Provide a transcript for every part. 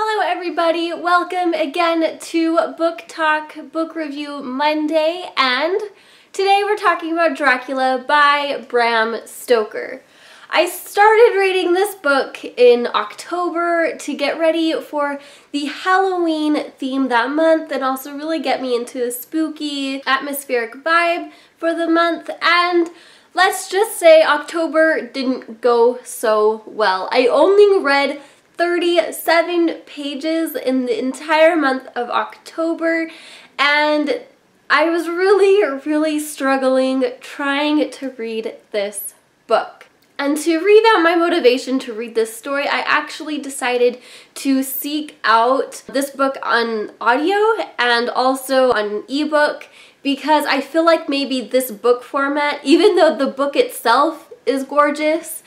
Hello everybody, welcome again to Book Talk Book Review Monday, and today we're talking about Dracula by Bram Stoker. I started reading this book in October to get ready for the Halloween theme that month and also really get me into a spooky, atmospheric vibe for the month, and let's just say October didn't go so well. I only read 37 pages in the entire month of October, and I was really struggling trying to read this book. And to revamp my motivation to read this story, I actually decided to seek out this book on audio and also on ebook, because I feel like maybe this book format, even though the book itself is gorgeous,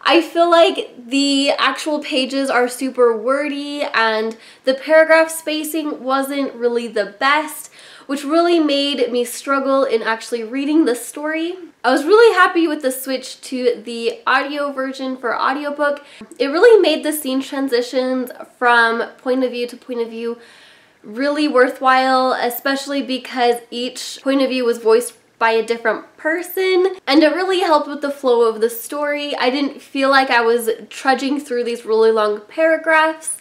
I feel like the actual pages are super wordy and the paragraph spacing wasn't really the best, which really made me struggle in actually reading the story. I was really happy with the switch to the audio version for audiobook. It really made the scene transitions from point of view to point of view really worthwhile, especially because each point of view was voiced by a different person, and it really helped with the flow of the story. I didn't feel like I was trudging through these really long paragraphs.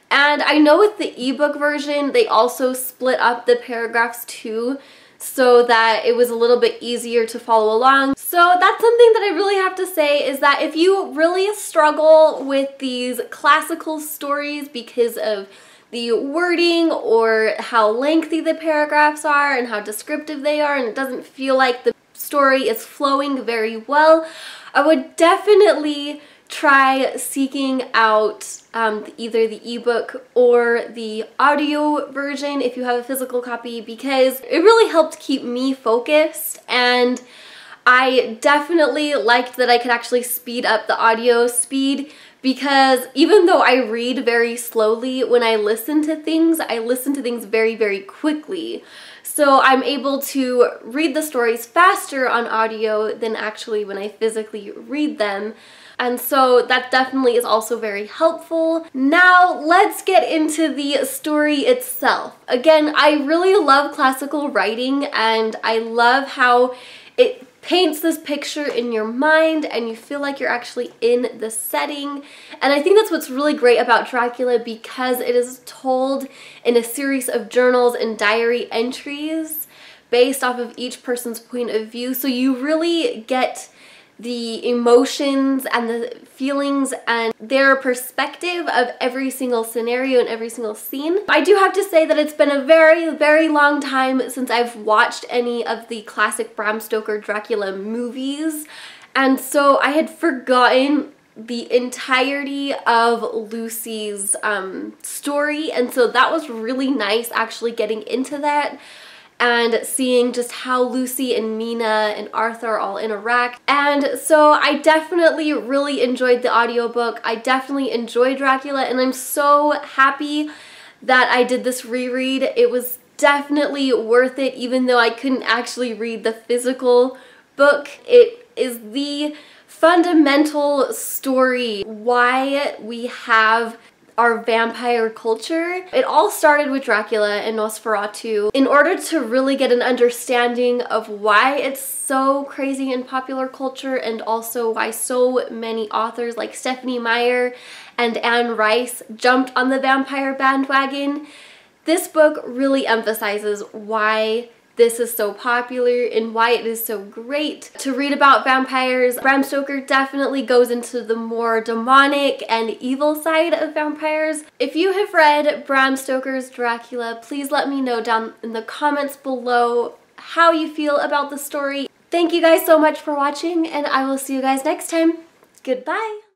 And I know with the ebook version, they also split up the paragraphs too, so that it was a little bit easier to follow along. So that's something that I really have to say, is that if you really struggle with these classical stories because of the wording or how lengthy the paragraphs are and how descriptive they are, and it doesn't feel like the story is flowing very well, I would definitely try seeking out either the ebook or the audio version if you have a physical copy, because it really helped keep me focused, and I definitely liked that I could actually speed up the audio speed, because even though I read very slowly, when I listen to things very quickly. So I'm able to read the stories faster on audio than actually when I physically read them. And so that definitely is also very helpful. Now let's get into the story itself. Again, I really love classical writing, and I love how it paints this picture in your mind and you feel like you're actually in the setting. And I think that's what's really great about Dracula, because it is told in a series of journals and diary entries based off of each person's point of view. So you really get the emotions and the feelings and their perspective of every single scenario and every single scene. I do have to say that it's been a very long time since I've watched any of the classic Bram Stoker Dracula movies, and so I had forgotten the entirety of Lucy's story, and so that was really nice actually getting into that and seeing just how Lucy and Mina and Arthur all interact. And so I definitely really enjoyed the audiobook. I definitely enjoyed Dracula, and I'm so happy that I did this reread. It was definitely worth it, even though I couldn't actually read the physical book. It is the fundamental story why we have our vampire culture. It all started with Dracula and Nosferatu. In order to really get an understanding of why it's so crazy in popular culture, and also why so many authors like Stephenie Meyer and Anne Rice jumped on the vampire bandwagon, this book really emphasizes why this is so popular and why it is so great to read about vampires. Bram Stoker definitely goes into the more demonic and evil side of vampires. If you have read Bram Stoker's Dracula, please let me know down in the comments below how you feel about the story. Thank you guys so much for watching, and I will see you guys next time. Goodbye!